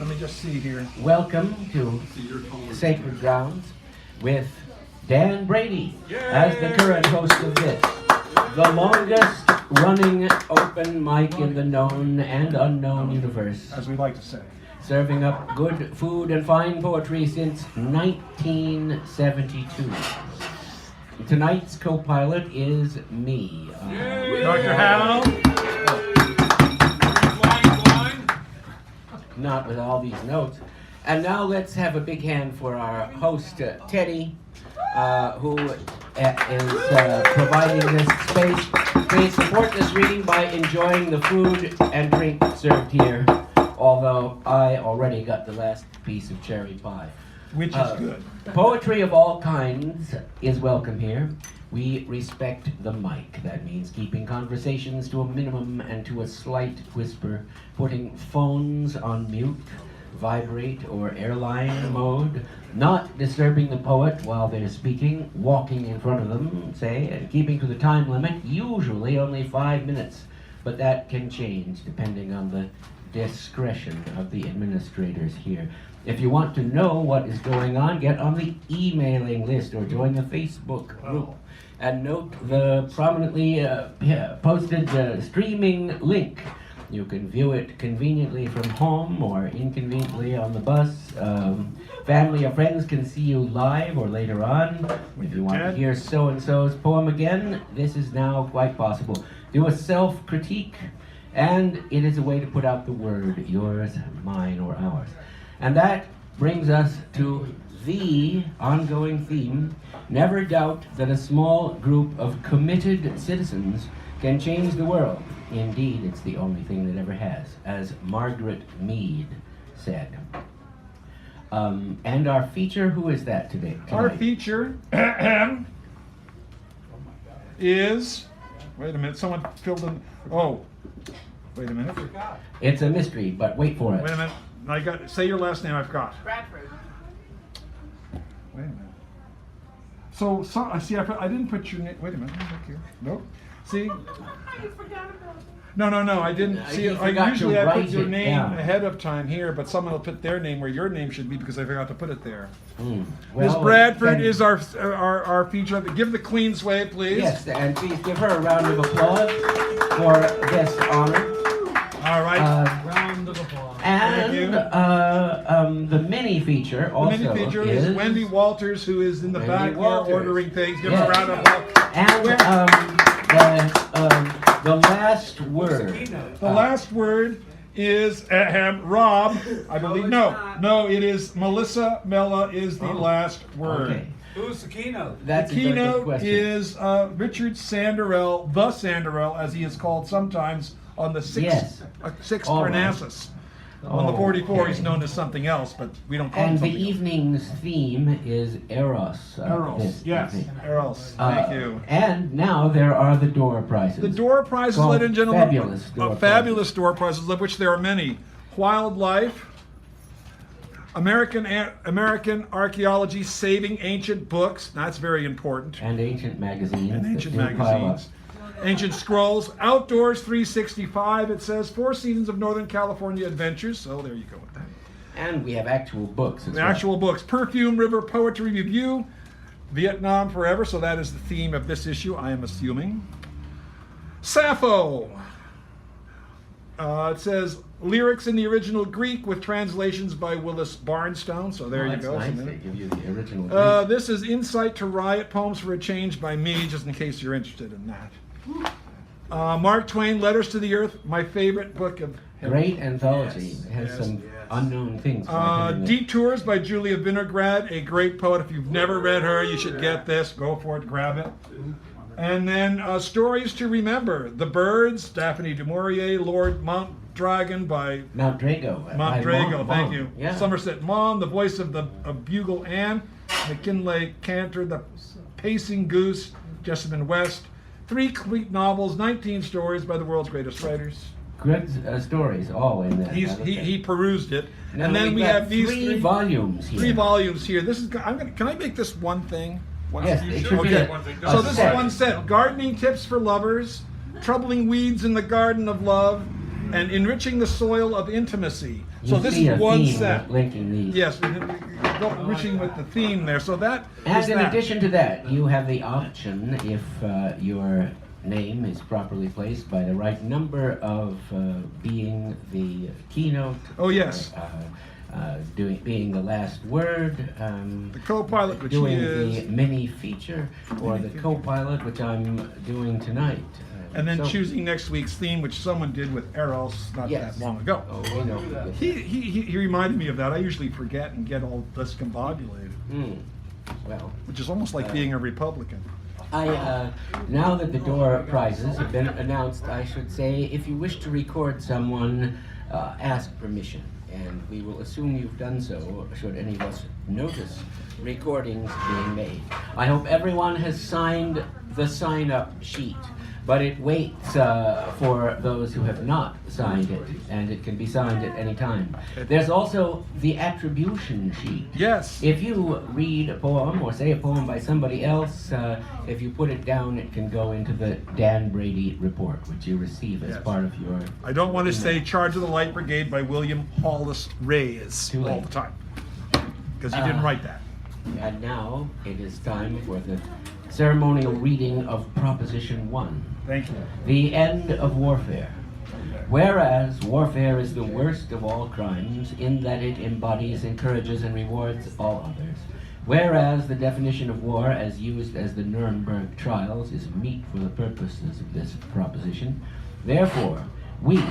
Let me just see here. Welcome to Sacred Grounds with Dan Brady as the current host of this, the longest running open mic in the known and unknown universe. As we like to say. Serving up good food and fine poetry since 1972. Tonight's co-pilot is me. Dr. Hal. Not with all these notes. And now let's have a big hand for our host, Teddy, who is providing this space. Please support this reading by enjoying the food and drink served here, although I already got the last piece of cherry pie. Which is good. Poetry of all kinds is welcome here. We respect the mic. That means keeping conversations to a minimum and to a slight whisper, putting phones on mute, vibrate or airline mode, not disturbing the poet while they're speaking, walking in front of them, say, and keeping to the time limit, usually only 5 minutes. But that can change depending on the discretion of the administrators here. If you want to know what is going on, get on the emailing list or join the Facebook group. And note the prominently posted streaming link. You can view it conveniently from home or inconveniently on the bus. Family or friends can see you live or later on. If you want to hear so-and-so's poem again, this is now quite possible. Do a self-critique, and it is a way to put out the word, yours, mine, or ours. And that brings us to the ongoing theme. Never doubt that a small group of committed citizens can change the world. Indeed, it's the only thing that ever has, as Margaret Mead said. And our feature, who is that today? Our feature is, wait a minute, someone filled in, oh, wait a minute. It's a mystery, but wait for it. Wait a minute, I got, say your last name, I forgot. Bradford. Wait a minute. So I see, I didn't put your name, wait a minute, look here. Nope. See? You forgot about it. No, I didn't see it. Usually I put your name ahead of time here, but someone will put their name where your name should be because I forgot to put it there. Well, Ms. Bradford is our feature. Give the Queen's wave, please. Yes, and please give her a round of applause for this honor. All right. Round of applause. And the mini feature also the mini feature is Wendy Walters, who is in the back here ordering things. Give her a round of applause. And the last word. The last word is Rob, I believe. No, it is Melissa Mella is the last word. Okay. Who's the keynote? That's the keynote is Richard Sanderell, the Sanderell, as he is called sometimes, on the sixth Parnassus. On the 44, he's known as something else, but we don't call him something else. And the evening's theme is Eros. Eros, yes. Eros, thank you. And now there are the door prizes. The door prizes, ladies and gentlemen, fabulous door prizes, of which there are many. Wildlife, American archaeology, saving ancient books. That's very important. And ancient magazines. Ancient Scrolls, Outdoors 365, it says, 4 Seasons of Northern California Adventures. So there you go with that. And we have actual books as well. Actual books. Perfume River Poetry Review, Vietnam Forever, so that is the theme of this issue, I am assuming. Sappho. It says, lyrics in the original Greek with translations by Willis Barnstone, so there you go. Nice. They give you the original Greek. This is Insight to Riot, Poems for a Change by me, just in case you're interested in that. Mark Twain, Letters to the Earth, my favorite book of him. Great anthology. It has some unknown things. Detours by Julia Vinograd, a great poet. If you've never read her, you should get this. Go for it, grab it. And then Stories to Remember, The Birds, Daphne du Maurier, Lord Mountdragon by... Mountdrago, thank you. Yeah. Somerset Maugham, The Voice of Bugle Ann, McKinley Cantor, The Pacing Goose, Jessamine West, 3 complete novels, 19 stories by the world's greatest writers. Good stories, all in there. He perused it. Now and then we have these 3 volumes here. 3 volumes here. This is. Can I make this one thing? Yes, it should okay. be So this is one set. Gardening tips for lovers, troubling weeds in the garden of love, and enriching the soil of intimacy. You So this see is a one theme set. linking these. Yes, enriching with the theme there. So that And is in that. addition to that, you have the option, if your name is properly placed by the right number, of being the keynote. Oh, yes. Being the last word. The co-pilot, which doing he is. the mini feature, or the co-pilot, which I'm doing tonight. And then So- choosing next week's theme, which someone did with Eros not Yes. that long ago. Oh, we know. He reminded me of that. I usually forget and get all discombobulated, Well, which is almost like being a Republican. now that the door prizes have been announced, I should say, if you wish to record someone, ask permission. And we will assume you've done so, should any of us notice recordings being made. I hope everyone has signed the sign-up sheet, but it waits for those who have not signed it, and it can be signed at any time. There's also the attribution sheet. Yes. If you read a poem or say a poem by somebody else, if you put it down, it can go into the Dan Brady report, which you receive as Yes. part of your... I don't want to say Charge of the Light Brigade by William Hollis Reyes Too all late. the time, because he didn't write that. And now it is time for the ceremonial reading of Proposition 1. Thank you. The end of warfare. Whereas warfare is the worst of all crimes in that it embodies, encourages, and rewards all others. Whereas the definition of war as used as the Nuremberg trials is meet for the purposes of this proposition. Therefore, we,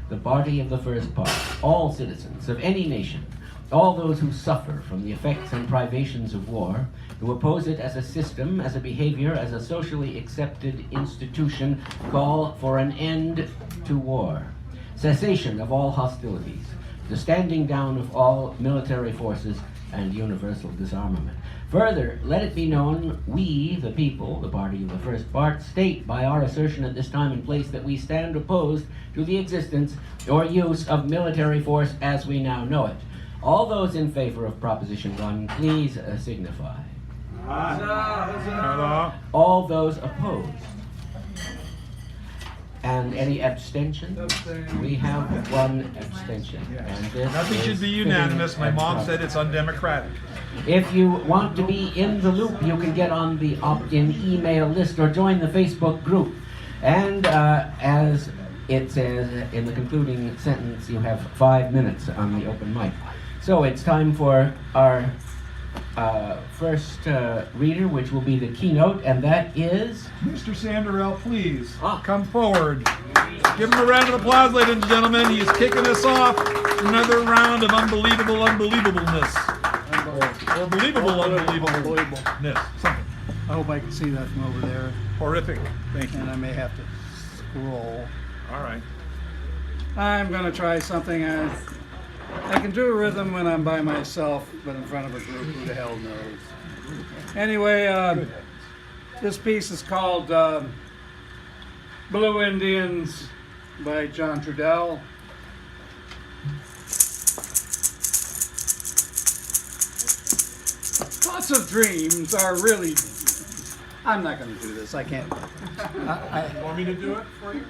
the party of the first part, all citizens of any nation, all those who suffer from the effects and privations of war, who oppose it as a system, as a behavior, as a socially accepted institution, call for an end to war, cessation of all hostilities, the standing down of all military forces, and universal disarmament. Further, let it be known, we, the people, the party of the first part, state by our assertion at this time and place that we stand opposed to the existence or use of military force as we now know it. All those in favor of Proposition 1, please signify. Hello? All those opposed. And any abstentions? We have one abstention. And this Nothing is should be unanimous. My fitting mom and said it's undemocratic. If you want to be in the loop, you can get on the opt-in email list or join the Facebook group. And as it says in the concluding sentence, you have 5 minutes on the open mic. So it's time for our first reader, which will be the keynote, and that is... Mr. Sanderell, please Ah. come forward. Give him a round of applause, ladies and gentlemen. He's kicking us off. Another round of unbelievableness. Or unbelievableness. Something. I hope I can see that from over there, Horrific. Thank you. and I may have to scroll. All right. I'm going to try something. I can do a rhythm when I'm by myself, but in front of a group, who the hell knows? Anyway, this piece is called Blue Indians by John Trudell. Lots of dreams are really... I'm not going to do this. I can't. Want me to do it for you?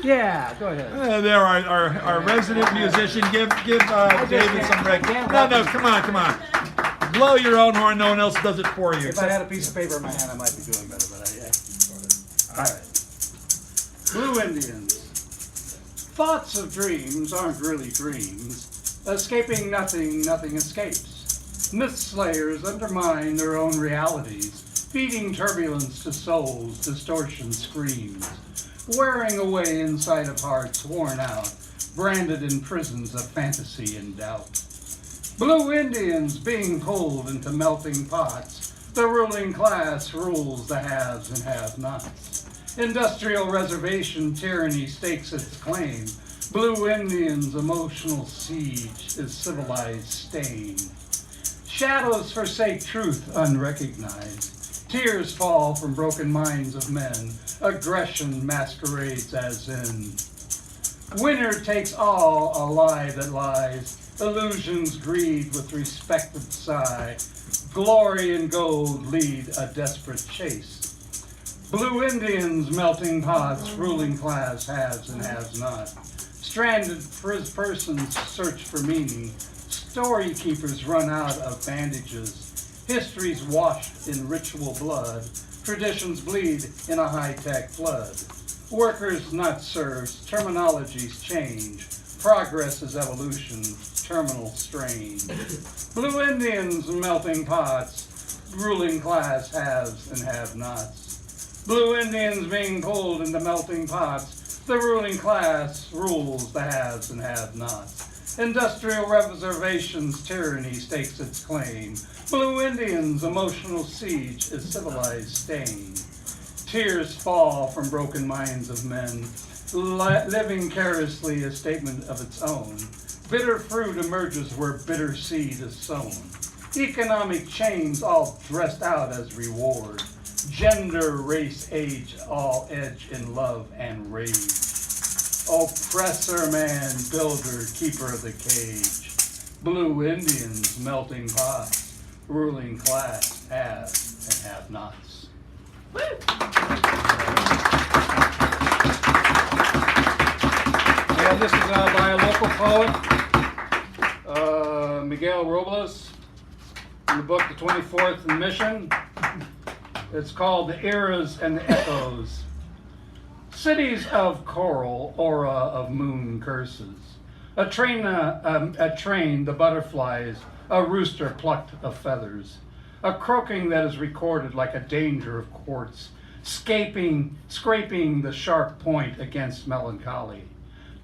Yeah, go ahead. There, our resident musician. Give David some break. No, come on. Blow your own horn. No one else does it for you. If I had a piece of paper in my hand, I might be doing better, but all right. Blue Indians. Thoughts of dreams aren't really dreams. Escaping nothing, nothing escapes. Myth slayers undermine their own realities, feeding turbulence to souls, distortion screams, wearing away inside of hearts worn out, branded in prisons of fantasy and doubt. Blue Indians being pulled into melting pots, the ruling class rules the haves and have-nots. Industrial reservation tyranny stakes its claim. Blue Indians' emotional siege is civilized stain. Shadows forsake truth unrecognized. Tears fall from broken minds of men. Aggression masquerades as in. Winner takes all, a lie that lies. Illusions greed with respected sigh. Glory and gold lead a desperate chase. Blue Indians, melting pots, ruling class haves and has not. Stranded persons search for meaning. Story keepers run out of bandages. Histories washed in ritual blood. Traditions bleed in a high-tech flood. Workers not served. Terminologies change. Progress is evolution. Terminal strain. Blue Indians melting pots. Ruling class haves and have-nots. Blue Indians being pulled into melting pots. The ruling class rules the haves and have-nots. Industrial reservations tyranny stakes its claim. Blue Indians emotional siege is civilized stain. Tears fall from broken minds of men. Living carelessly a statement of its own. Bitter fruit emerges where bitter seed is sown. Economic chains all dressed out as reward. Gender, race, age, all edge in love and rage. Oppressor man, builder, keeper of the cage. Blue Indians, melting pots, ruling class, have and have-nots. Yeah, this is by a local poet, Miguel Robles, in the book The 24th Mission. It's called The Eras and the Echoes. Cities of coral, aura of moon curses. A train, the butterflies, a rooster plucked of feathers. A croaking that is recorded like a danger of quartz, scraping the sharp point against melancholy.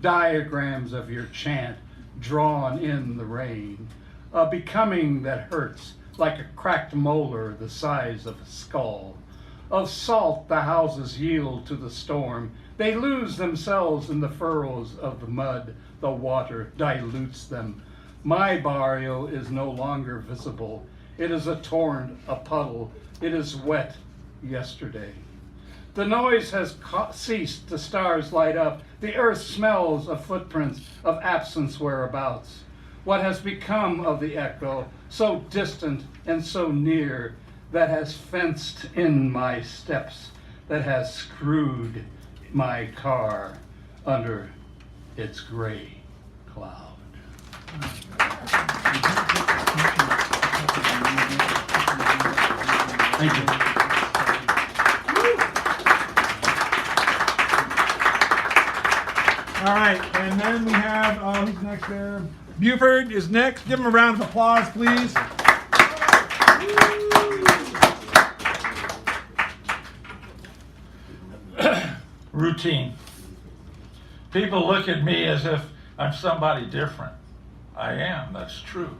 Diagrams of your chant drawn in the rain. A becoming that hurts like a cracked molar the size of a skull. Of salt the houses yield to the storm. They lose themselves in the furrows of the mud. The water dilutes them. My barrio is no longer visible. It is a torrent, a puddle. It is wet yesterday. The noise has ceased. The stars light up. The earth smells of footprints of absence whereabouts. What has become of the echo, so distant and so near, that has fenced in my steps, that has screwed my car under its gray cloud. Thank you. All right, and then we have, who's next there? Buford is next. Give him a round of applause, please. Routine. People look at me as if I'm somebody different. I am, that's true.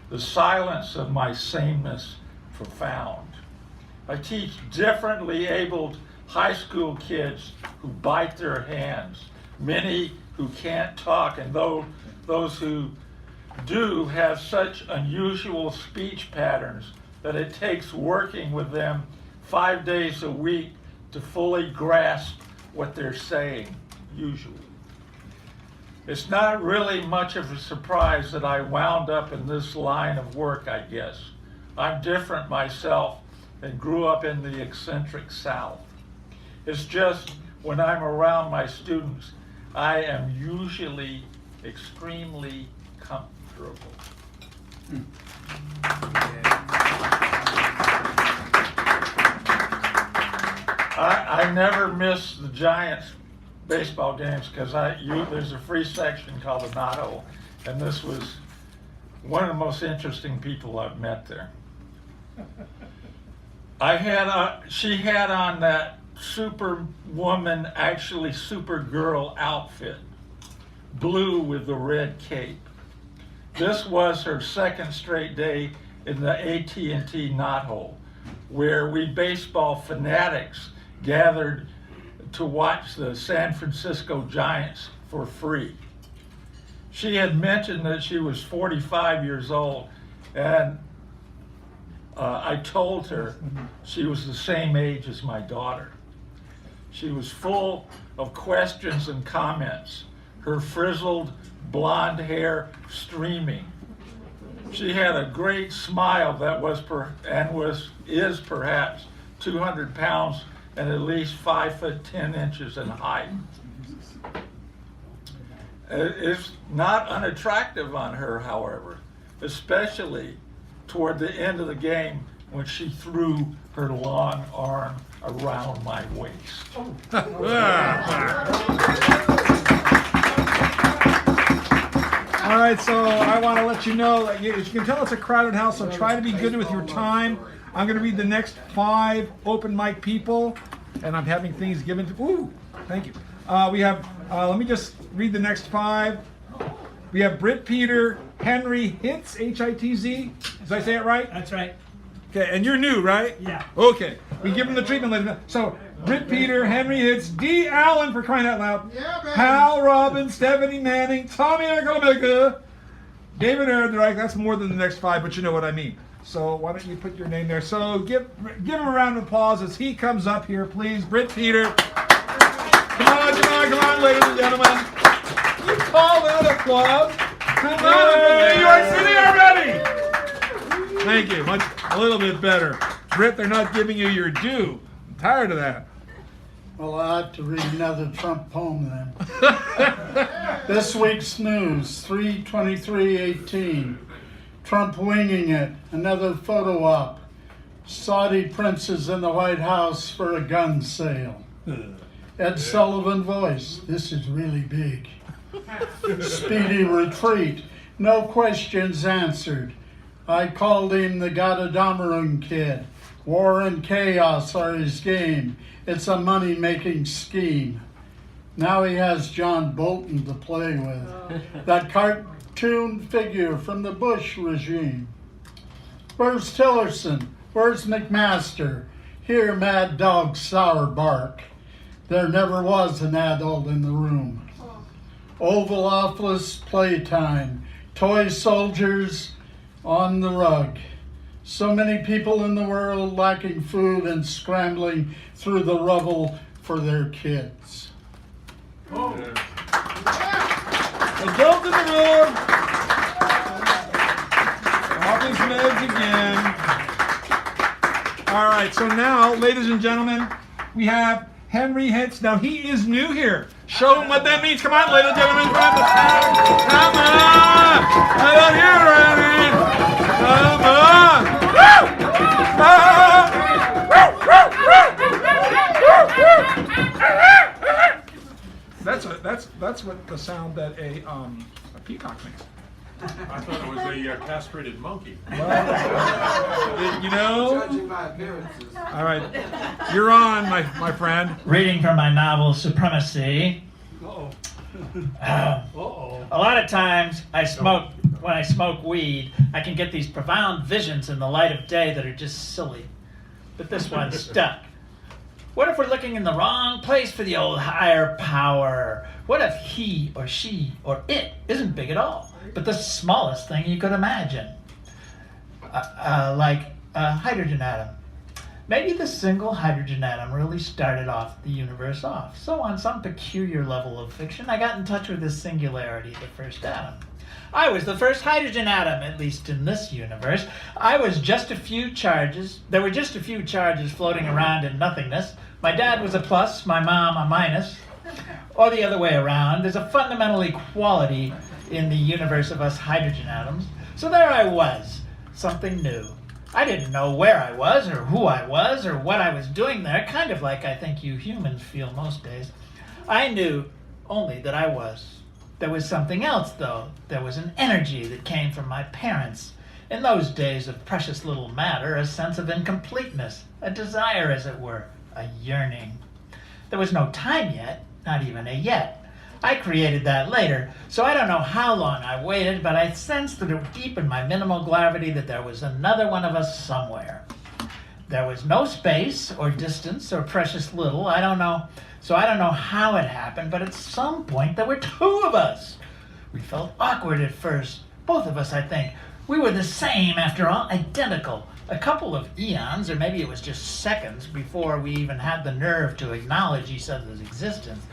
The silence of my sameness profound. I teach differently abled high school kids who bite their hands, many who can't talk, and those who do have such unusual speech patterns that it takes working with them 5 days a week to fully grasp what they're saying, usually. It's not really much of a surprise that I wound up in this line of work, I guess. I'm different myself and grew up in the eccentric South. It's just when I'm around my students, I am usually extremely comfortable. I never miss the Giants baseball games because there's a free section called the Knot Hole, and this was one of the most interesting people I've met there. She had on that Superwoman, actually Supergirl outfit, blue with the red cape. This was her second straight day in the AT&T Knot Hole, where we baseball fanatics gathered to watch the San Francisco Giants for free. She had mentioned that she was 45 years old, and I told her she was the same age as my daughter. She was full of questions and comments, her frizzled blonde hair streaming. She had a great smile that is perhaps 200 pounds and at least 5'10" in height. is not unattractive on her, however, especially toward the end of the game when she threw her long arm around my waist. All right, so I want to let you know, as you can tell, it's a crowded house, so try to be good with your time. I'm going to read the next 5 open mic people, and I'm having things given to. Ooh, thank you. We have. Let me just read the next 5. We have Britt Peter, Henry Hitz, Hitz. Did I say it right? That's right. Okay, and you're new, right? Yeah. Okay, we give them the treatment later. So, Britt Peter, Henry Hitz, D. Allen for crying out loud, Hal Robbins, Stephanie Manning, Tommy Aguilera, David Erdreich. That's more than the next 5, but you know what I mean. So why don't you put your name there? So give him a round of applause as he comes up here, please. Britt Peter. Come on, ladies and gentlemen. You call that applause. Come on, you are sitting already. Thank you. A little bit better. Britt, they're not giving you your due. I'm tired of that. Well, I have to read another Trump poem then. This week's news, 3/23/18. Trump winging it. Another photo op. Saudi princes in the White House for a gun sale. Ed Sullivan voice. This is really big. Speedy retreat. No questions answered. I called him the Gotterdammerung kid. War and chaos are his game. It's a money-making scheme. Now he has John Bolton to play with. That cartoon figure from the Bush regime. Where's Tillerson? Where's McMaster? Hear Mad Dog sour bark. There never was an adult in the room. Oval Office playtime. Toy soldiers on the rug. So many people in the world lacking food and scrambling through the rubble for their kids. Adult in the room. Off his meds again. All right, so now, ladies and gentlemen, we have Henry Hitz. Now, he is new here. Show him what that means. Come on, ladies and gentlemen. Come on. Right out here, Randy. Come on. That's what the sound that a peacock makes. I thought it was a castrated monkey. Well, you know. Judging by appearances. All right, you're on, my friend. Reading from my novel Supremacy. A lot of times when I smoke weed, I can get these profound visions in the light of day that are just silly. But this one stuck. What if we're looking in the wrong place for the old higher power? What if he or she or it isn't big at all, but the smallest thing you could imagine? Like a hydrogen atom. Maybe the single hydrogen atom really started off the universe off. So on some peculiar level of fiction, I got in touch with this singularity, the first atom. I was the first hydrogen atom, at least in this universe. There were just a few charges floating around in nothingness. My dad was a plus, my mom a minus. Or the other way around. There's a fundamental equality in the universe of us hydrogen atoms. So there I was, something new. I didn't know where I was, or who I was, or what I was doing there, kind of like I think you humans feel most days. I knew only that I was. There was something else, though. There was an energy that came from my parents. In those days of precious little matter, a sense of incompleteness, a desire, as it were, a yearning. There was no time yet, not even a yet. I created that later, so I don't know how long I waited, but I sensed that deep in my minimal gravity that there was another one of us somewhere. There was no space or distance or precious little, I don't know. So I don't know how it happened, but at some point there were 2 of us. We felt awkward at first, both of us, I think. We were the same, after all, identical. A couple of eons, or maybe it was just seconds, before we even had the nerve to acknowledge each other's existence.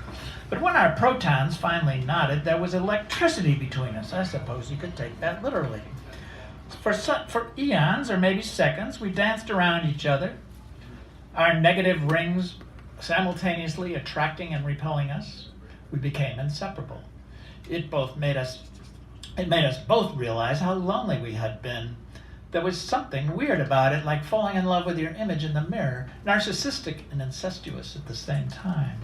But when our protons finally nodded, there was electricity between us. I suppose you could take that literally. For eons, or maybe seconds, we danced around each other, our negative rings simultaneously attracting and repelling us. We became inseparable. It made us both realize how lonely we had been. There was something weird about it, like falling in love with your image in the mirror, narcissistic and incestuous at the same time.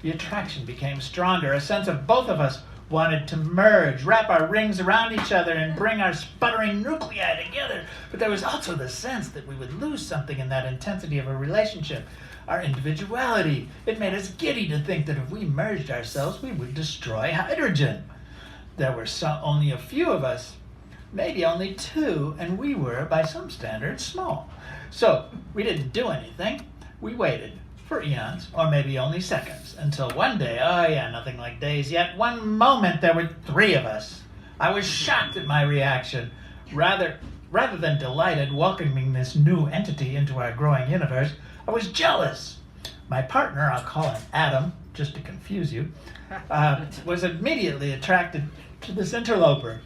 The attraction became stronger, a sense of both of us wanted to merge, wrap our rings around each other, and bring our sputtering nuclei together. But there was also the sense that we would lose something in that intensity of a relationship, our individuality. It made us giddy to think that if we merged ourselves, we would destroy hydrogen. There were only a few of us, maybe only 2, and we were, by some standards, small. So we didn't do anything. We waited for eons, or maybe only seconds, until one day, oh yeah, nothing like days yet, one moment there were 3 of us. I was shocked at my reaction. Rather than delighted welcoming this new entity into our growing universe, I was jealous. My partner, I'll call him Adam, just to confuse you, was immediately attracted to this interloper.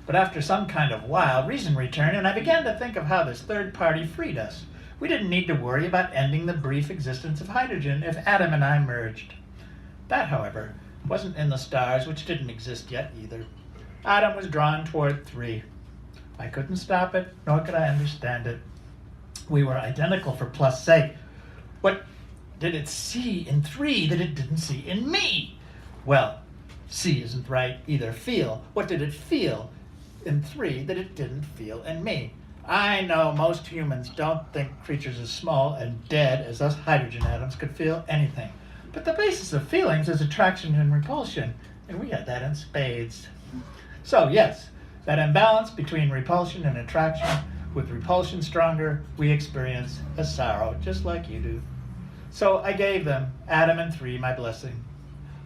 But after some kind of while, reason returned, and I began to think of how this third party freed us. We didn't need to worry about ending the brief existence of hydrogen if Adam and I merged. That, however, wasn't in the stars, which didn't exist yet either. Adam was drawn toward 3. I couldn't stop it, nor could I understand it. We were identical for plus sake. What did it see in 3 that it didn't see in me? Well, see isn't right, either. Feel. What did it feel in 3 that it didn't feel in me? I know most humans don't think creatures as small and dead as us hydrogen atoms could feel anything. But the basis of feelings is attraction and repulsion, and we had that in spades. So yes, that imbalance between repulsion and attraction, with repulsion stronger, we experience a sorrow, just like you do. So I gave them, Adam and 3, my blessing.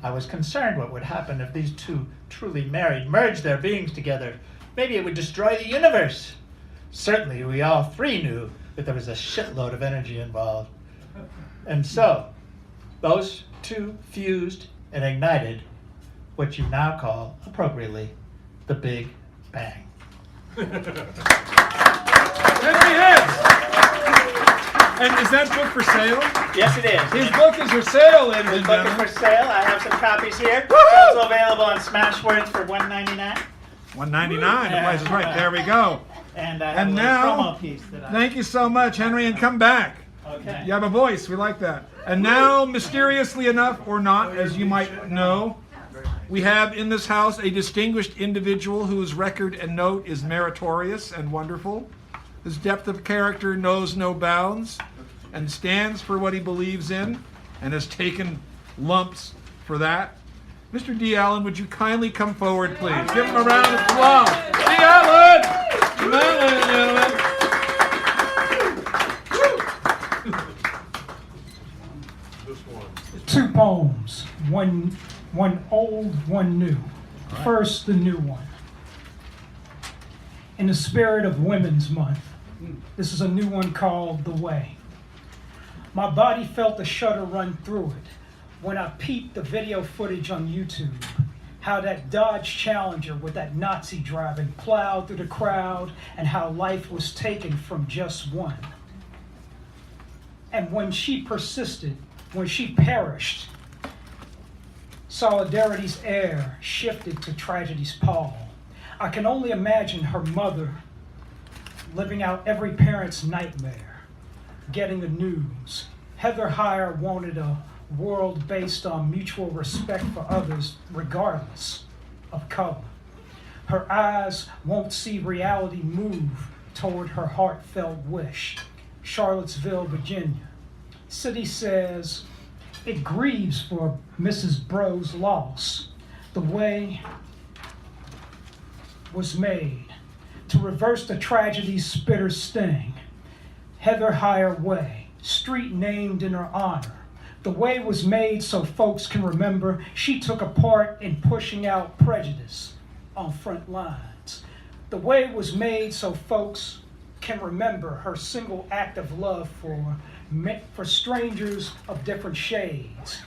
I was concerned what would happen if these 2 truly married merged their beings together. Maybe it would destroy the universe. Certainly, we all 3 knew that there was a shitload of energy involved. And so, those 2 fused and ignited what you now call, appropriately, the Big Bang. Henry Hicks! And is that book for sale? Yes, it is. His book is for sale, ladies This and book is gentlemen. for sale. I have some copies here. It's also available on Smashwords for $1.99. $1.99. The price is right. There we go. And I have And a now, promo piece that I... thank you so much, Henry, and come back. Okay. You have a voice. We like that. And now, mysteriously enough, or not, as you might know, we have in this house a distinguished individual whose record and note is meritorious and wonderful. His depth of character knows no bounds and stands for what he believes in and has taken lumps for that. Mr. D. Allen, would you kindly come forward, please? Give him a round of applause. D. Allen! Come on, ladies and gentlemen. This one. 2 poems, one old, one new. First, the new one. In the spirit of Women's Month, this is a new one called The Way. My body felt a shudder run through it when I peeped the video footage on YouTube, how that Dodge Challenger with that Nazi driving plowed through the crowd and how life was taken from just one. And when she persisted, when she perished, solidarity's air shifted to tragedy's pall. I can only imagine her mother living out every parent's nightmare, getting the news. Heather Heyer wanted a world based on mutual respect for others, regardless of color. Her eyes won't see reality move toward her heartfelt wish. Charlottesville, Virginia. City says it grieves for Mrs. Bro's loss. The way was made to reverse the tragedy's bitter sting. Heather Heyer Way, street named in her honor. The way was made so folks can remember she took a part in pushing out prejudice on front lines. The way was made so folks can remember her single act of love for strangers of different shades.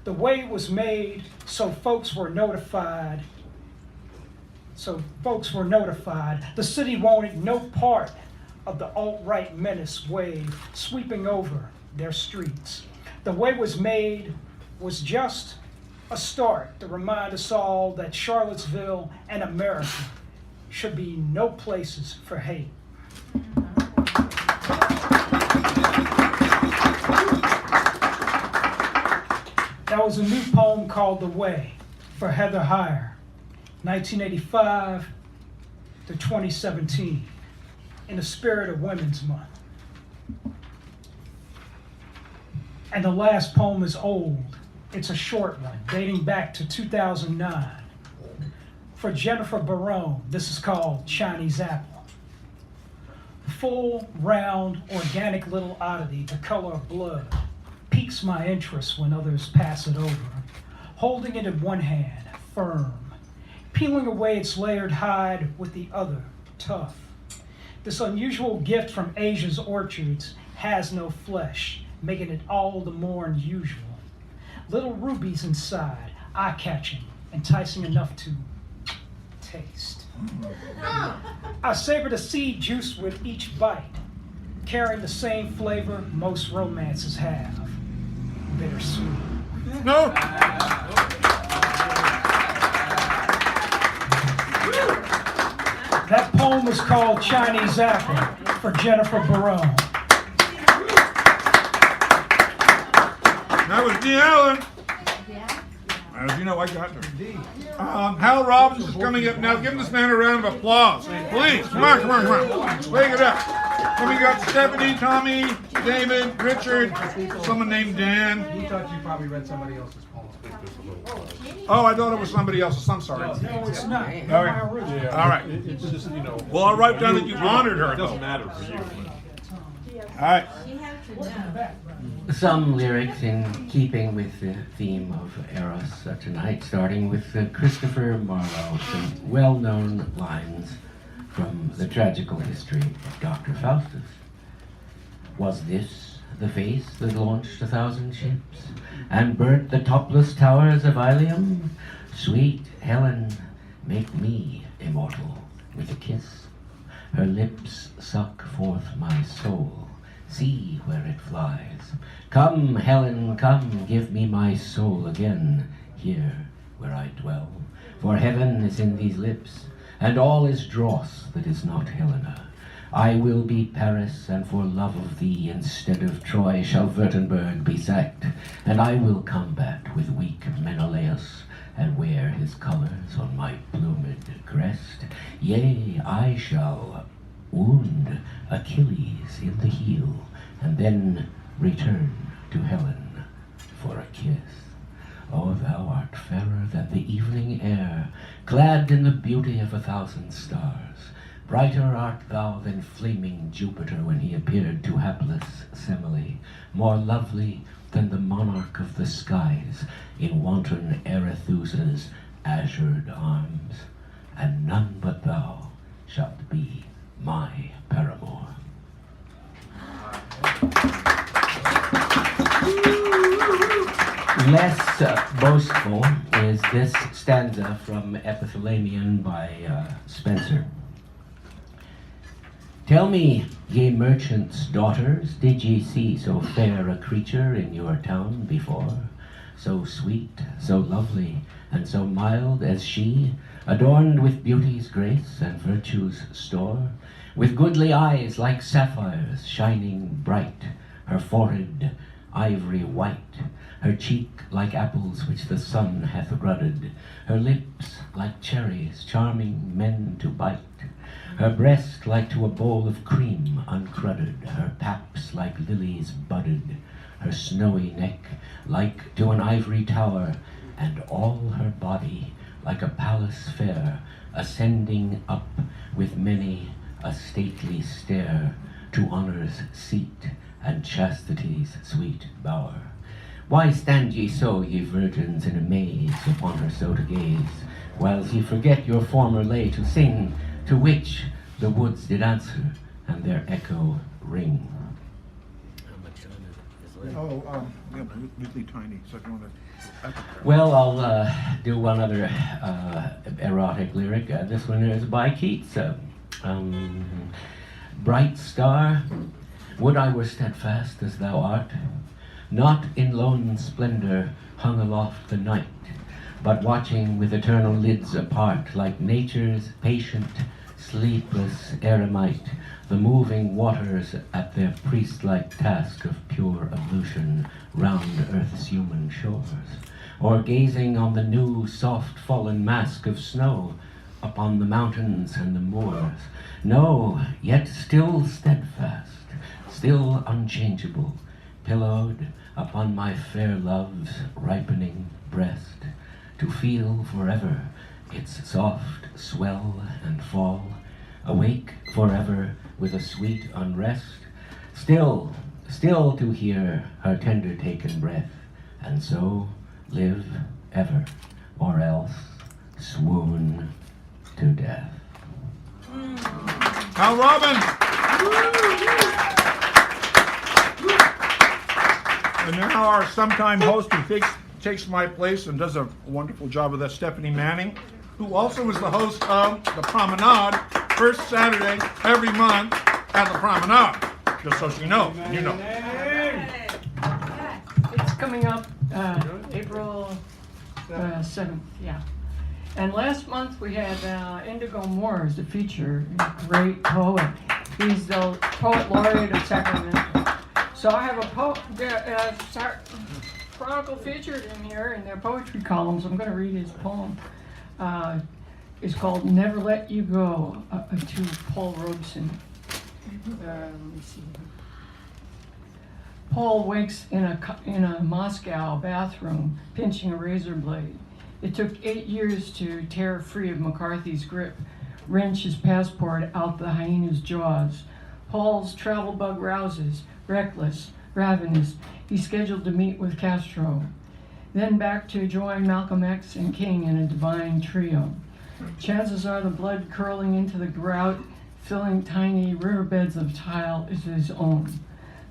The way was made so folks were notified. The city wanted no part of the alt-right menace wave sweeping over their streets. The way was made was just A start to remind us all that Charlottesville and America should be no places for hate. That was a new poem called The Way for Heather Heyer, 1985 to 2017, in the spirit of Women's Month. And the last poem is old. It's a short one, dating back to 2009. For Jennifer Barone, this is called Chinese Apple. Full, round, organic little oddity, the color of blood, piques my interest when others pass it over. Holding it in one hand, firm, peeling away its layered hide with the other, tough. This unusual gift from Asia's orchards has no flesh, making it all the more unusual. Little rubies inside, eye-catching, enticing enough to taste. I savor the seed juice with each bite, carrying the same flavor most romances have, bittersweet. No. That poem is called Chinese Apple for Jennifer Barone. That was Dee Allen. As you know, I got her. Hal Robbins is coming up now. Give this man a round of applause. Please, come on. Wake it up. Then we got Stephanie, Tommy, David, Richard, someone named Dan. He thought you probably read somebody else's poem. Oh, I thought it was somebody else's. I'm sorry. No, it's not. All right. All right. It's just, you know. Well, I'll write down that you honored her. It doesn't matter for you. All right. Some lyrics in keeping with the theme of Eros tonight, starting with Christopher Marlowe, some well-known lines from the tragical history of Dr. Faustus. Was this the face that launched 1,000 ships and burnt the topless towers of Ilium? Sweet Helen, make me immortal with a kiss. Her lips suck forth my soul. See where it flies. Come, Helen, come, give me my soul again, here where I dwell. For heaven is in these lips, and all is dross that is not Helena. I will be Paris, and for love of thee, instead of Troy, shall Württemberg be sacked, and I will combat with weak Menelaus, and wear his colors on my plumed crest. Yea, I shall wound Achilles in the heel, and then return to Helen for a kiss. Oh, thou art fairer than the evening air, clad in the beauty of 1,000 stars. Brighter art thou than flaming Jupiter when he appeared to hapless Semele, more lovely than the monarch of the skies in wanton Arethusa's azured arms, and none but thou shalt be my paramour. Less boastful is this stanza from Epithalamion by Spenser. Tell me, ye merchants' daughters, did ye see so fair a creature in your town before? So sweet, so lovely, and so mild as she, adorned with beauty's grace and virtue's store, with goodly eyes like sapphires shining bright, her forehead ivory white, her cheek like apples which the sun hath ruddied, her lips like cherries charming men to bite, her breast like to a bowl of cream uncrudded, her paps like lilies budded, her snowy neck like to an ivory tower, and all her body like a palace fair, ascending up with many a stately stair to honor's seat and chastity's sweet bower. Why stand ye so, ye virgins, in amaze upon her so to gaze, whiles ye forget your former lay to sing, to which the woods did answer, and their echo ring? Oh, yeah, really tiny. So if you want to. Well, I'll do one other erotic lyric. This one is by Keats. Bright star, would I were steadfast as thou art, not in lone splendor hung aloft the night, but watching with eternal lids apart, like nature's patient, sleepless eremite, the moving waters at their priest-like task of pure ablution round earth's human shores, or gazing on the new soft fallen mask of snow upon the mountains and the moors. No, yet still steadfast, still unchangeable, pillowed upon my fair love's ripening breast, to feel forever its soft swell and fall, awake forever with a sweet unrest, still to hear her tender taken breath, and so live ever, or else swoon to death. Now, Robin! And now our sometime host who takes my place and does a wonderful job of that, Stephanie Manning, who also is the host of The Promenade, first Saturday every month at The Promenade. Just so you know. You know. It's coming up April 7th, yeah. And last month we had Indigo Moore as the feature, great poet. He's the poet laureate of Sacramento. So I have a chronicle featured in here in their poetry columns. I'm going to read his poem. It's called Never Let You Go, to Paul Robeson. Let me see. Paul wakes in a Moscow bathroom, pinching a razor blade. It took 8 years to tear free of McCarthy's grip, wrench his passport out the hyena's jaws. Paul's travel bug rouses, reckless, ravenous. He's scheduled to meet with Castro. Then back to join Malcolm X and King in a divine trio. Chances are the blood curling into the grout, filling tiny riverbeds of tile, is his own.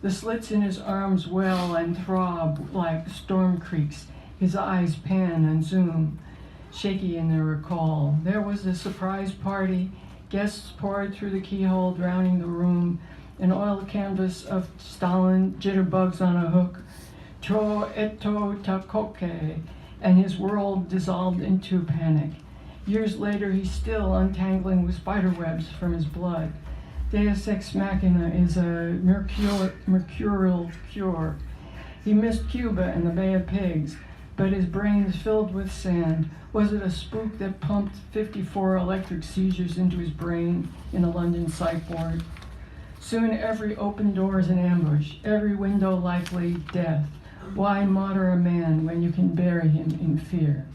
The slits in his arms well and throb like storm creaks. His eyes pan and zoom, shaky in their recall. There was a surprise party. Guests poured through the keyhole, drowning the room. An oil canvas of Stalin, jitterbugs on a hook. Cho eto takoke, and his world dissolved into panic. Years later, he's still untangling with spiderwebs from his blood. Deus Ex Machina is a mercurial cure. He missed Cuba and the Bay of Pigs, but his brain is filled with sand. Was it a spook that pumped 54 electric seizures into his brain in a London psych ward? Soon every open door is an ambush, every window likely death. Why martyr a man when you can bury him in fear?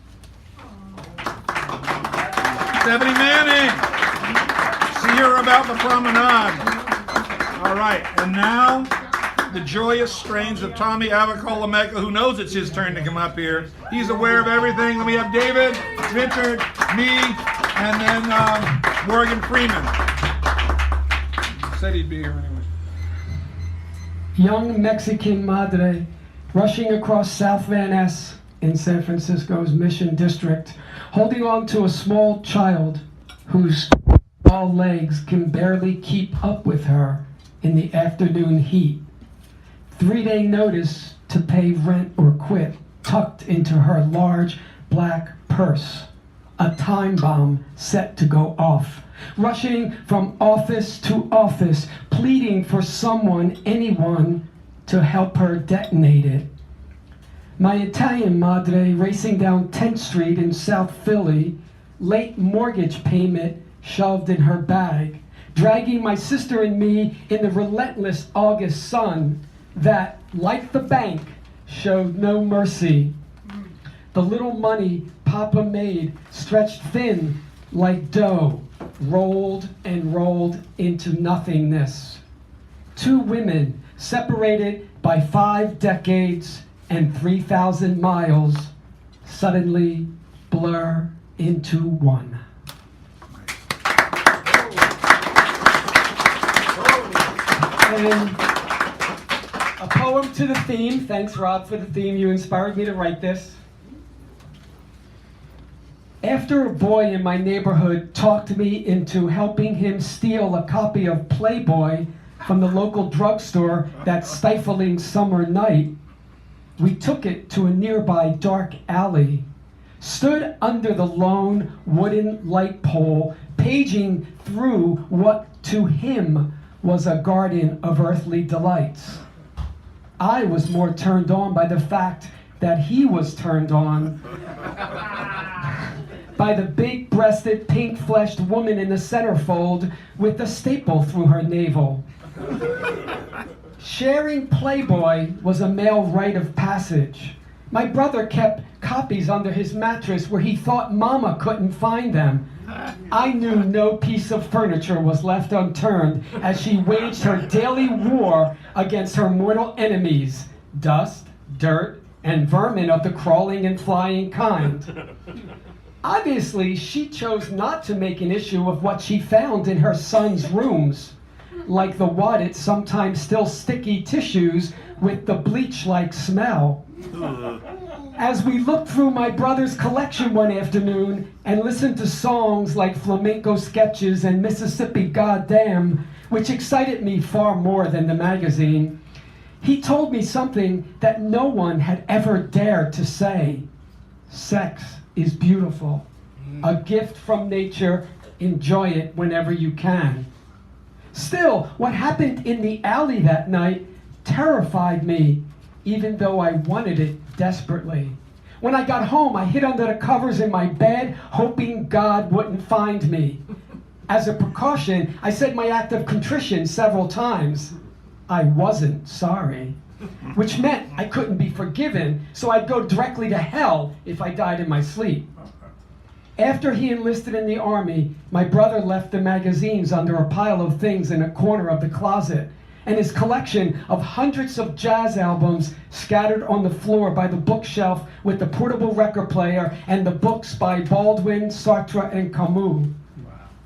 Stephanie Manning! See her about The Promenade. All right, and now the joyous strains of Tommy Avocalameka, who knows it's his turn to come up here. He's aware of everything. Then we have David, Richard, me, and then Morgan Freeman. Said he'd be here anyway. Young Mexican madre rushing across South Van Ness in San Francisco's Mission District, holding on to a small child whose small legs can barely keep up with her in the afternoon heat. 3-day notice to pay rent or quit tucked into her large black purse. A time bomb set to go off. Rushing from office to office, pleading for someone, anyone, to help her detonate it. My Italian madre racing down 10th Street in South Philly, late mortgage payment shoved in her bag, dragging my sister and me in the relentless August sun that, like the bank, showed no mercy. The little money Papa made stretched thin like dough, rolled and rolled into nothingness. 2 women separated by 5 decades and 3,000 miles suddenly blur into one. And a poem to the theme. Thanks, Rob, for the theme. You inspired me to write this. After a boy in my neighborhood talked me into helping him steal a copy of Playboy from the local drugstore that stifling summer night, We took it to a nearby dark alley, stood under the lone wooden light pole, paging through what to him was a garden of earthly delights. I was more turned on by the fact that he was turned on by the big-breasted, pink-fleshed woman in the centerfold with the staple through her navel. Sharing Playboy was a male rite of passage. My brother kept copies under his mattress where he thought Mama couldn't find them. I knew no piece of furniture was left unturned as she waged her daily war against her mortal enemies, dust, dirt, and vermin of the crawling and flying kind. Obviously, she chose not to make an issue of what she found in her son's rooms, like the wadded, sometimes still sticky tissues with the bleach-like smell. As we looked through my brother's collection one afternoon and listened to songs like Flamenco Sketches and Mississippi Goddamn, which excited me far more than the magazine, he told me something that no one had ever dared to say. Sex is beautiful. A gift from nature. Enjoy it whenever you can. Still, what happened in the alley that night terrified me, even though I wanted it desperately. When I got home, I hid under the covers in my bed, hoping God wouldn't find me. As a precaution, I said my act of contrition several times. I wasn't sorry, which meant I couldn't be forgiven, so I'd go directly to hell if I died in my sleep. After he enlisted in the army, my brother left the magazines under a pile of things in a corner of the closet, and his collection of hundreds of jazz albums scattered on the floor by the bookshelf with the portable record player and the books by Baldwin, Sartre, and Camus.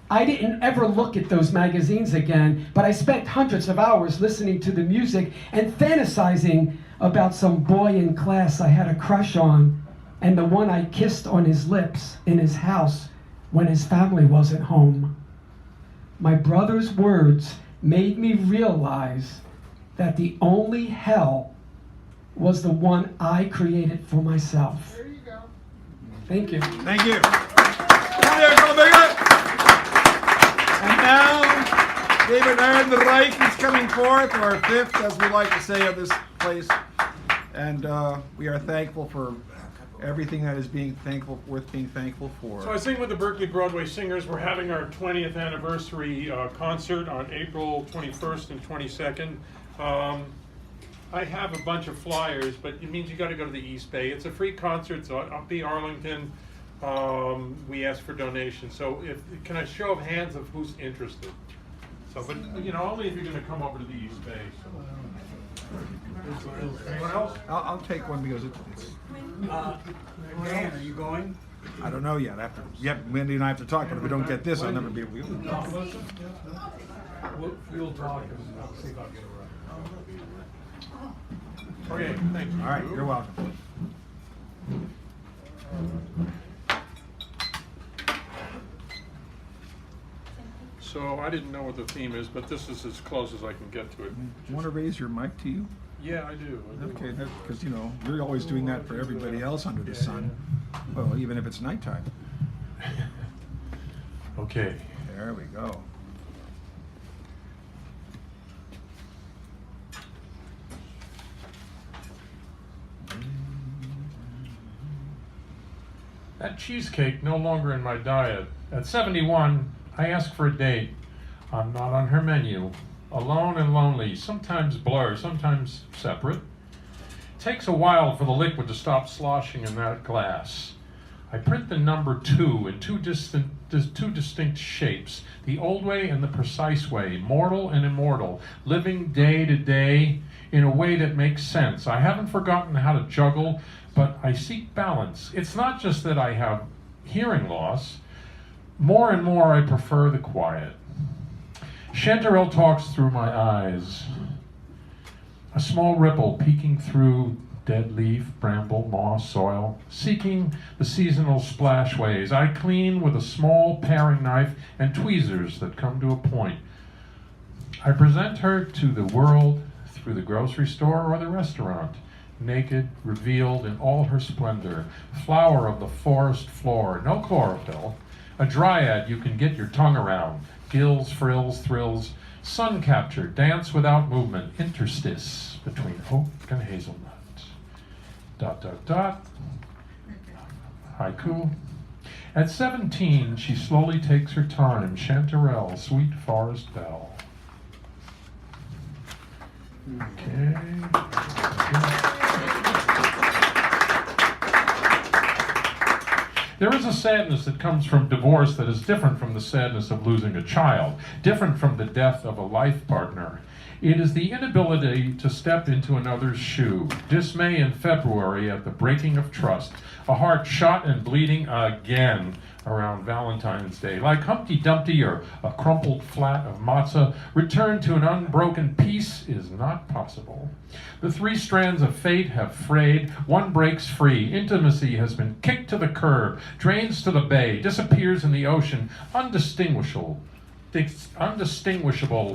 I didn't ever look at those magazines again, but I spent hundreds of hours listening to the music and fantasizing about some boy in class I had a crush on, and the one I kissed on his lips in his house when his family wasn't home. My brother's words made me realize that the only hell was the one I created for myself. There you go. Thank you. Thank you. Come here, come bigger. And now, David Ehrenreich is coming forth, or fifth, as we like to say, of this place. And we are thankful for everything that is worth being thankful for. So I sing with the Berkeley Broadway Singers. We're having our 20th anniversary concert on April 21st and 22nd. I have a bunch of flyers, but it means you got to go to the East Bay. It's a free concert, so I'll be Arlington. We ask for donations. So can I show of hands of who's interested? So, but only if you're going to come over to the East Bay. So. Anyone else? I'll take one because it's Dan, are you going? I don't know yet. Wendy and I have to talk, but if we don't get this, I'll never be able to. We'll talk and I'll see if I can get it right. Okay, thanks. All right, you're welcome. So I didn't know what the theme is, but this is as close as I can get to it. Do you want to raise your mic to you? Yeah, I do. Okay, because you're always doing that for everybody else under the sun. Well, even if it's nighttime. Okay. There we go. That cheesecake no longer in my diet. At 71, I ask for a date. I'm not on her menu. Alone and lonely, sometimes blur, sometimes separate. It takes a while for the liquid to stop sloshing in that glass. I print the number 2 in two distinct shapes, the old way and the precise way, mortal and immortal, living day to day in a way that makes sense. I haven't forgotten how to juggle, but I seek balance. It's not just that I have hearing loss. More and more I prefer the quiet. Chanterelle talks through my eyes. A small ripple peeking through dead leaf, bramble, moss, soil, seeking the seasonal splashways. I clean with a small paring knife and tweezers that come to a point. I present her to the world through the grocery store or the restaurant. naked, revealed in all her splendor, flower of the forest floor, no chlorophyll, a dryad you can get your tongue around, gills, frills, thrills, sun capture, dance without movement, interstice between oak and hazelnut. Dot, dot, dot. Haiku. At 17, she slowly takes her time, chanterelle, sweet forest belle. Okay. There is a sadness that comes from divorce that is different from the sadness of losing a child, different from the death of a life partner. It is the inability to step into another's shoe, dismay in February at the breaking of trust, a heart shot and bleeding again around Valentine's Day. Like Humpty Dumpty or a crumpled flat of matzah, return to an unbroken peace is not possible. The three strands of fate have frayed, one breaks free, intimacy has been kicked to the curb, drains to the bay, disappears in the ocean, undistinguishable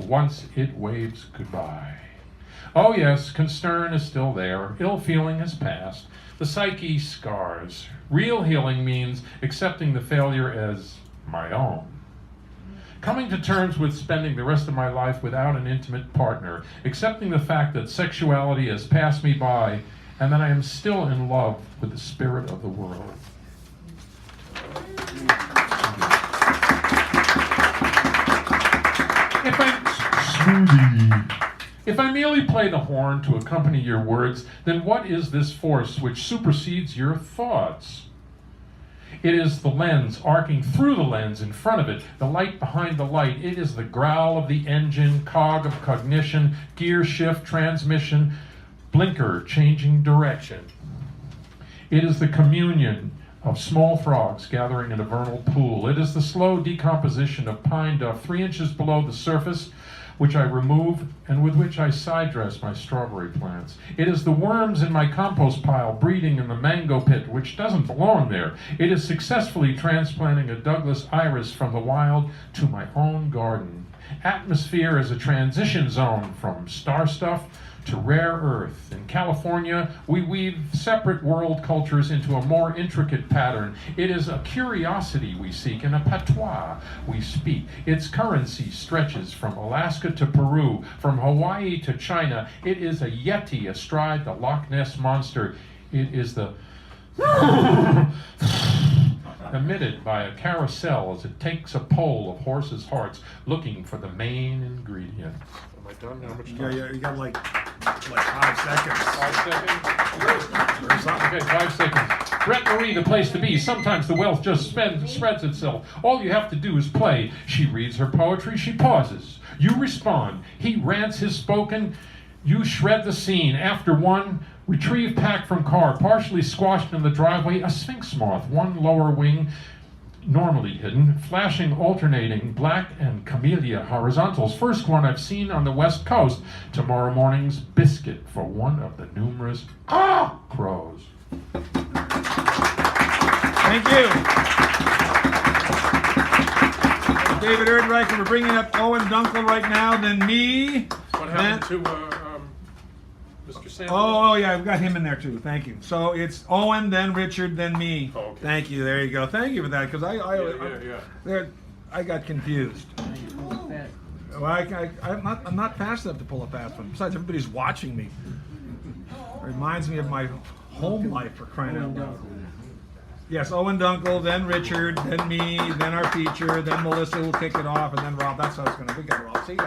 once it waves goodbye. Oh yes, concern is still there, ill feeling has passed, the psyche scars. Real healing means accepting the failure as my own. Coming to terms with spending the rest of my life without an intimate partner, accepting the fact that sexuality has passed me by, and that I am still in love with the spirit of the world. If I merely play the horn to accompany your words, then what is this force which supersedes your thoughts? It is the lens arcing through the lens in front of it, the light behind the light. It is the growl of the engine, cog of cognition, gear shift, transmission, blinker changing direction. It is the communion of small frogs gathering in a vernal pool. It is the slow decomposition of pine duff 3 inches below the surface, which I remove and with which I side dress my strawberry plants. It is the worms in my compost pile breeding in the mango pit, which doesn't belong there. It is successfully transplanting a Douglas iris from the wild to my own garden. Atmosphere is a transition zone from star stuff to rare earth. In California, we weave separate world cultures into a more intricate pattern. It is a curiosity we seek and a patois we speak. Its currency stretches from Alaska to Peru, from Hawaii to China. It is a yeti astride the Loch Ness Monster. It is the emitted by a carousel as it takes a poll of horses' hearts looking for the main ingredient. Am I done? How much time? Yeah, you got like 5 seconds. 5 seconds? Okay, 5 seconds. Brett Marie, the place to be. Sometimes the wealth just spreads itself. All you have to do is play. She reads her poetry, she pauses. You respond. He rants his spoken. You shred the scene. After one, retrieve pack from car, partially squashed in the driveway, a sphinx moth, one lower wing, normally hidden, flashing, alternating, black and camellia horizontals. First one I've seen on the West Coast. Tomorrow morning's biscuit for one of the numerous crows. Thank you. David Erdreich, we're bringing up Owen Dunkel right now, then me. What happened to Mr. Sanders? Oh, yeah, I've got him in there too. Thank you. So it's Owen, then Richard, then me. Oh, okay. Thank you. There you go. Thank you for that, because Yeah. I got confused. Well, I'm not fast enough to pull a fast one. Besides, everybody's watching me. It reminds me of my home life, for crying out loud. Yes, Owen Dunkel, then Richard, then me, then our feature, then Melissa will kick it off, and then Rob. That's how it's going to be. We got Rob. So you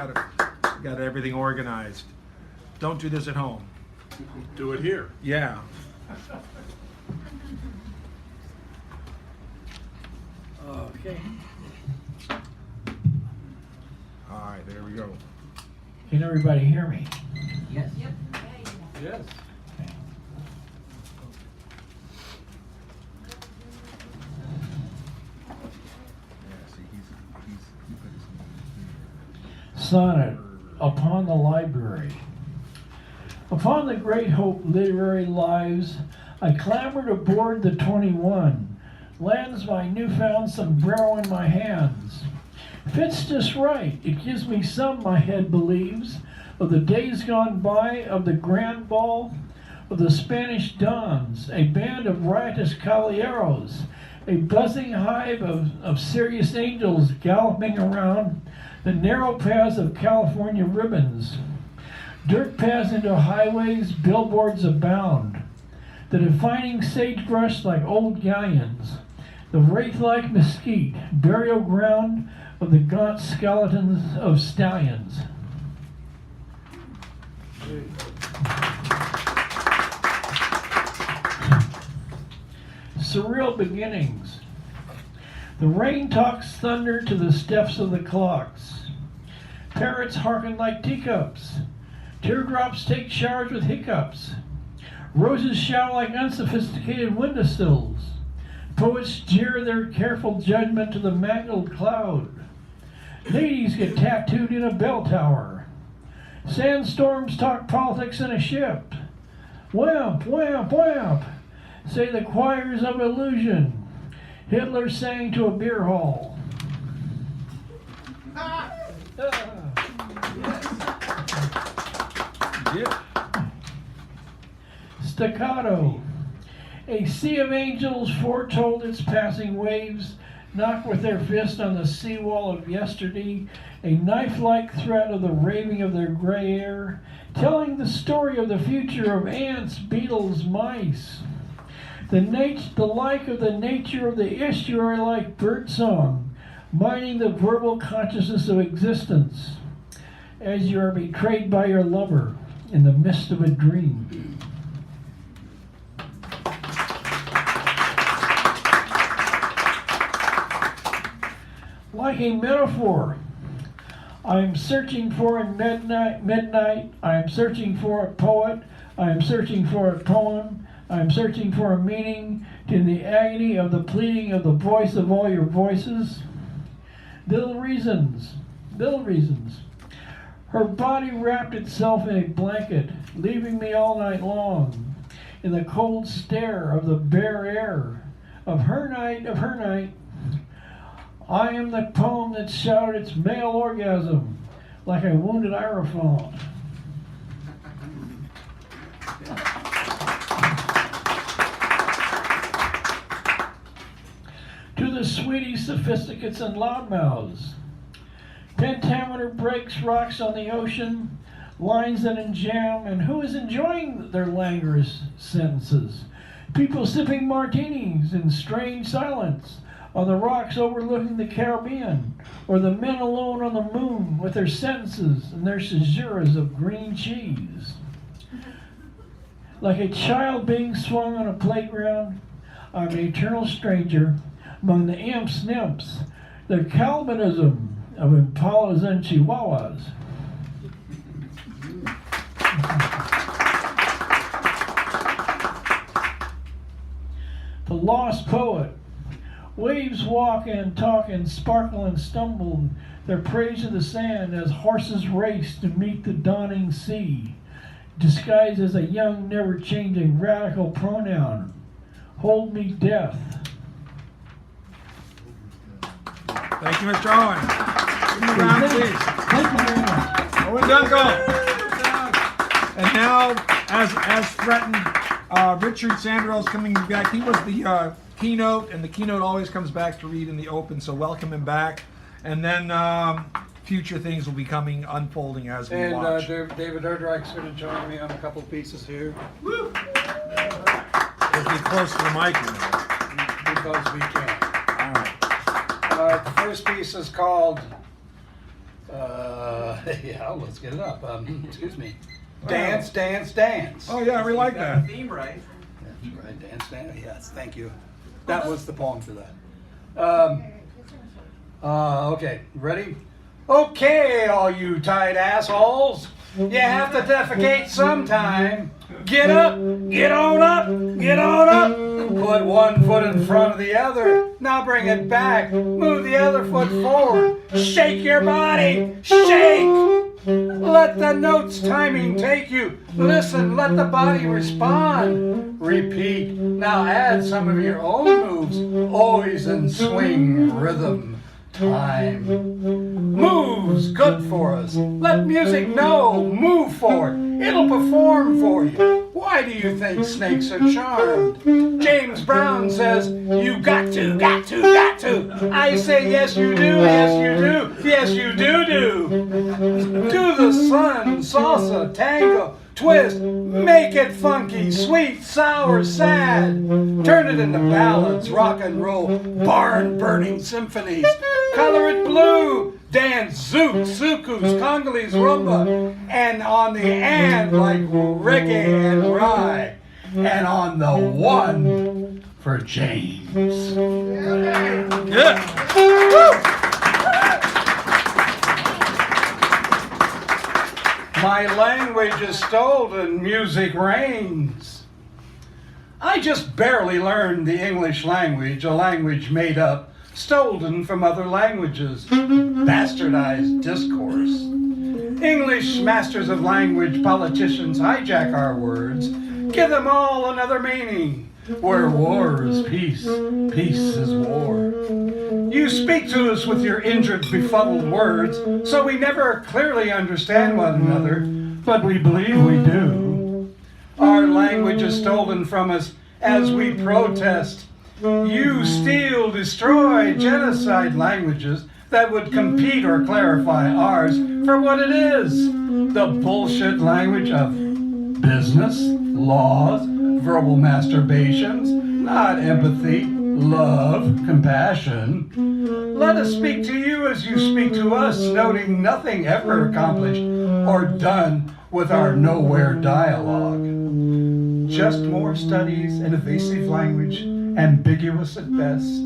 got everything organized. Don't do this at home. Do it here. Yeah. Okay. All right, there we go. Can everybody hear me? Yes. Yes. Sonnet upon the library. Upon the Great Hope literary lives, I clambered aboard the 21, lands my newfound sombrero in my hands. Fits just right, it gives me some, my head believes, of the days gone by of the grand ball, of the Spanish Dons, a band of riotous caballeros, a buzzing hive of serious angels galloping around the narrow paths of California ribbons. Dirt paths into highways, billboards abound. The defining sagebrush like old galleons, the wraith-like mesquite, burial ground of the gaunt skeletons of stallions. Surreal beginnings. The rain talks thunder to the steps of the clocks. Parrots hearken like teacups. Teardrops take showers with hiccups. Roses shout like unsophisticated windowsills. Poets jeer their careful judgment to the mangled cloud. Ladies get tattooed in a bell tower. Sandstorms talk politics in a ship. Whamp, whamp, whamp, say the choirs of illusion. Hitler sang to a beer hall. Staccato. A sea of angels foretold its passing waves, knock with their fist on the seawall of yesterday, a knife-like threat of the raving of their gray air, telling the story of the future of ants, beetles, mice. The like of the nature of the estuary-like birdsong, mining the verbal consciousness of existence, as you are betrayed by your lover in the midst of a dream. Like a metaphor, I am searching for in midnight, I am searching for a poet, I am searching for a poem, I am searching for a meaning in the agony of the pleading of the voice of all your voices. Little reasons. Her body wrapped itself in a blanket, leaving me all night long in the cold stare of the bare air of her night, I am the poem that shouted its male orgasm like a wounded aerophone. To the sweetie sophisticates and loudmouths, pentameter breaks rocks on the ocean, lines that enjam, and who is enjoying their languorous sentences? People sipping martinis in strange silence on the rocks overlooking the Caribbean, or the men alone on the moon with their sentences and their caesuras of green cheese. Like a child being swung on a playground, I'm an eternal stranger among the imps, nymphs, the Calvinism of impalas and chihuahuas. The lost poet. Waves walk and talk and sparkle and stumble, their praise of the sand as horses race to meet the dawning sea, disguised as a young, never-changing radical pronoun. Hold me death. Thank you, Mr. Owen. Give me a round, please. Thank you very much. Owen Dunkel. And now, as threatened, Richard Sandrell's coming back. He was the keynote, and the keynote always comes back to read in the open, so welcome him back. And then future things will be coming, unfolding as we watch. And David Erdreich's going to join me on a couple of pieces here. We'll be close to the mic, you know. Because we can. All right. The first piece is called, yeah, let's get it up. Excuse me. Dance, Dance, Dance. Oh, yeah, we like that. Theme, right? That's right, Dance, Dance. Yes, thank you. That was the poem for that. Okay, ready? Okay, all you tight assholes. You have to defecate sometime. Get up, get on up, get on up. Put one foot in front of the other. Now bring it back. Move the other foot forward. Shake your body. Shake. Let the notes timing take you. Listen, let the body respond. Repeat. Now add some of your own moves. Always in swing rhythm. Time. Moves good for us. Let music know. Move for it. It'll perform for you. 1, Why do you think snakes are charmed? James Brown says, you got to, got to, got to. I say, yes you do, yes you do, yes you do. Do the sun, salsa, tango, twist, make it funky, sweet, sour, sad. Turn it into ballads, rock and roll, barn-burning symphonies. Color it blue, dance zouk, sukus, Congolese rumba, and on the and like reggae and rye, and on the one for James. My language is stolen, music reigns. I just barely learned the English language, a language made up, stolen from other languages, bastardized discourse. English masters of language politicians hijack our words, give them all another meaning. Where war is peace, peace is war. You speak to us with your injured, befuddled words, so we never clearly understand one another, but we believe we do. Our language is stolen from us as we protest. You steal, destroy, genocide languages that would compete or clarify ours for what it is. The bullshit language of business, laws, verbal masturbations, not empathy, love, compassion. Let us speak to you as you speak to us, noting nothing ever accomplished or done with our nowhere dialogue. Just more studies in evasive language, ambiguous at best.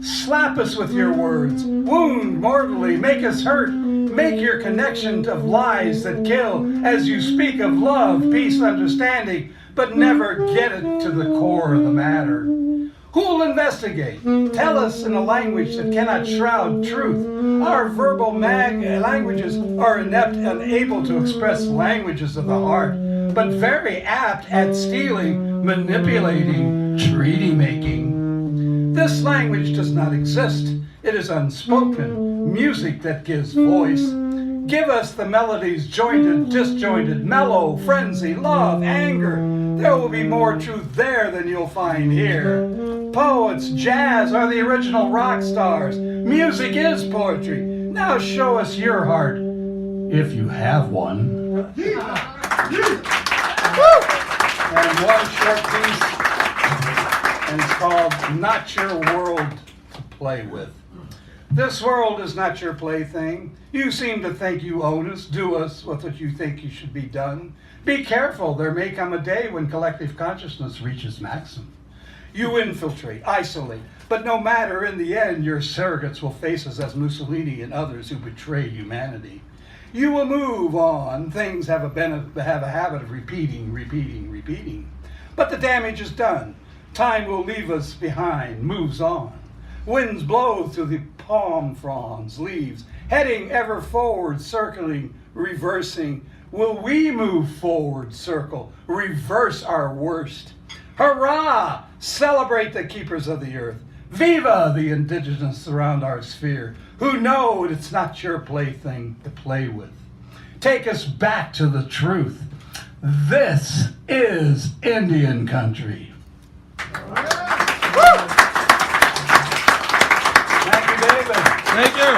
Slap us with your words, wound mortally, make us hurt, make your connection of lies that kill as you speak of love, peace, understanding, but never get it to the core of the matter. Who'll investigate? Tell us in a language that cannot shroud truth. Our verbal languages are inept, unable to express languages of the heart, but very apt at stealing, manipulating, treaty-making. This language does not exist. It is unspoken, music that gives voice. Give us the melodies jointed, disjointed, mellow, frenzy, love, anger. There will be more truth there than you'll find here. Poets, jazz are the original rock stars. Music is poetry. Now show us your heart, if you have one. And one short piece, and it's called Not Your World to Play With. This world is not your plaything. You seem to think you own us, do us with what you think you should be done. Be careful, there may come a day when collective consciousness reaches maximum. You infiltrate, isolate, but no matter, in the end, your surrogates will face us as Mussolini and others who betray humanity. You will move on. Things have a habit of repeating. But the damage is done. Time will leave us behind, moves on. Winds blow through the palm fronds, leaves, heading ever forward, circling, reversing. Will we move forward, circle, reverse our worst? Hurrah! Celebrate the keepers of the earth. Viva the indigenous around our sphere, who know it's not your plaything to play with. Take us back to the truth. This is Indian country. Thank you.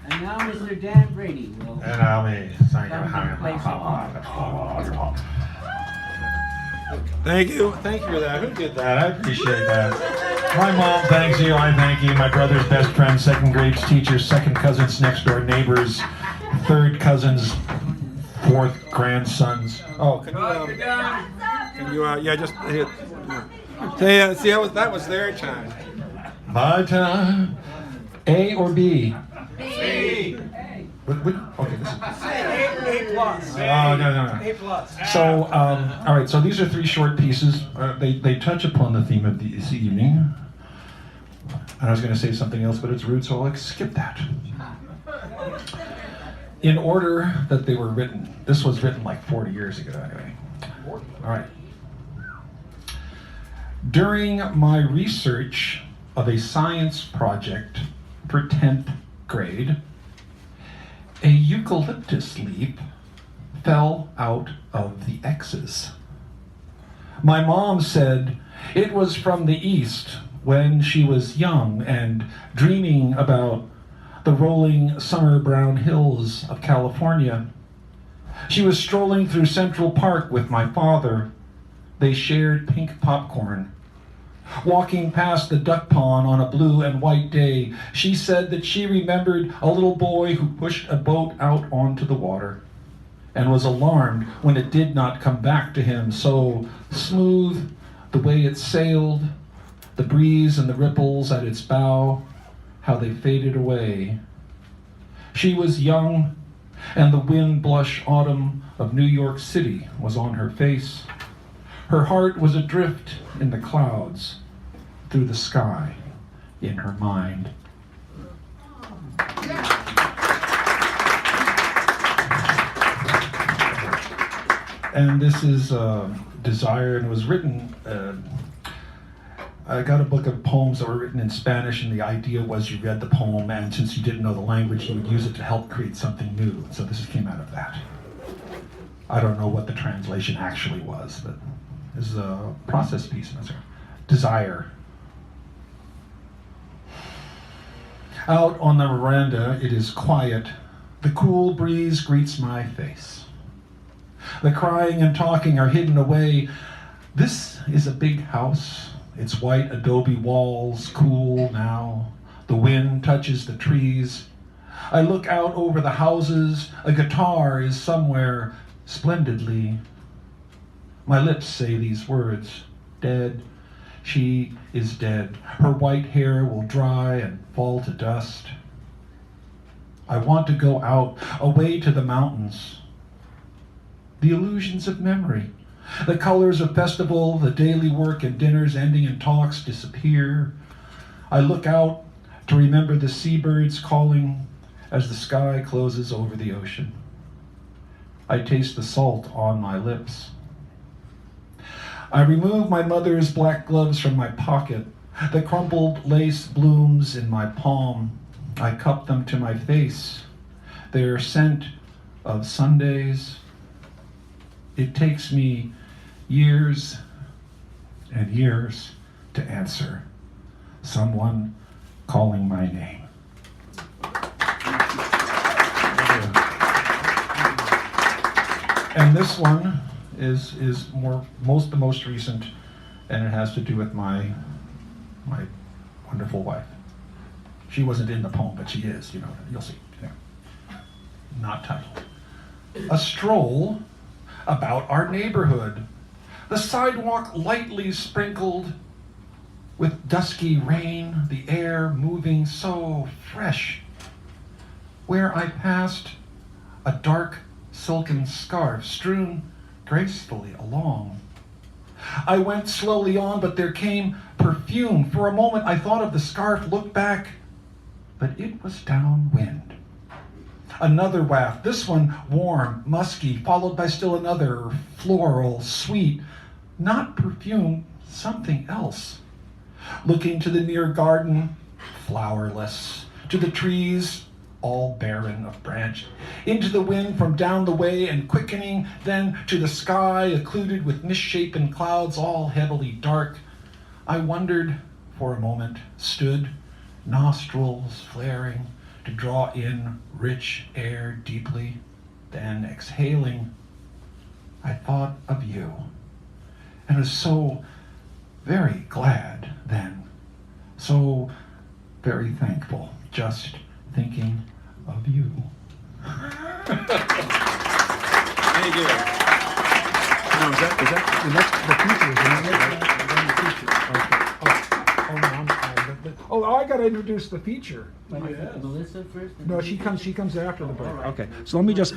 And now Mr. Dan Brady will Allow me. Thank you. Thank you for that. Who did that? I appreciate that. My mom thanks you. I thank you. My brother's best friend, second grade teachers, second cousins, next door neighbors, third cousins, fourth grandsons. Oh, can you, yeah, just hit. Yeah. See, that was their time. My time. A or B? B. Okay, this is. A plus. Oh, no. A plus. So, all right, so these are three short pieces. They touch upon the theme of this evening. And I was going to say something else, but it's rude, so I'll skip that. In order that they were written, this was written like 40 years ago anyway. All right. During my research of a science project for 10th grade, A eucalyptus leaf fell out of the X's. My mom said it was from the east when she was young and dreaming about the rolling summer brown hills of California. She was strolling through Central Park with my father. They shared pink popcorn. Walking past the duck pond on a blue and white day, she said that she remembered a little boy who pushed a boat out onto the water and was alarmed when it did not come back to him, so smooth the way it sailed, the breeze and the ripples at its bow, how they faded away. She was young, and the wind-blush autumn of New York City was on her face. Her heart was adrift in the clouds, through the sky, in her mind. And this is Desire, and it was written, I got a book of poems that were written in Spanish, and the idea was you read the poem, and since you didn't know the language, you would use it to help create something new. So this came out of that. I don't know what the translation actually was, but this is a process piece. Desire. Out on the veranda, it is quiet. The cool breeze greets my face. The crying and talking are hidden away. This is a big house. Its white adobe walls cool now. The wind touches the trees. I look out over the houses. A guitar is somewhere splendidly. My lips say these words, dead. She is dead. Her white hair will dry and fall to dust. I want to go out, away to the mountains. The illusions of memory, the colors of festival, the daily work and dinners ending in talks disappear. I look out to remember the seabirds calling as the sky closes over the ocean. I taste the salt on my lips. I remove my mother's black gloves from my pocket. The crumpled lace blooms in my palm. I cup them to my face. Their scent of Sundays. It takes me years and years to answer someone calling my name. And this one is the most recent, and it has to do with my wonderful wife. She wasn't in the poem, but she is, you'll see. Yeah. Not titled. A stroll about our neighborhood. The sidewalk lightly sprinkled with dusky rain, the air moving so fresh. Where I passed, a dark silken scarf strewn gracefully along. I went slowly on, but there came perfume. For a moment I thought of the scarf, looked back, but it was downwind. Another waft, this one warm, musky, followed by still another, floral, sweet, not perfume, something else. Looking to the near garden, flowerless, to the trees, all barren of branch, into the wind from down the way and quickening, then to the sky occluded with misshapen clouds, all heavily dark. I wondered for a moment, stood, nostrils flaring, to draw in rich air deeply, then exhaling, I thought of you, and was so very glad then, so very thankful, just thinking of you. Thank you. Now, is that the next, the feature, isn't it? Okay. Oh, I got to introduce the feature. Melissa first? No, she comes after the break. Okay, so let me just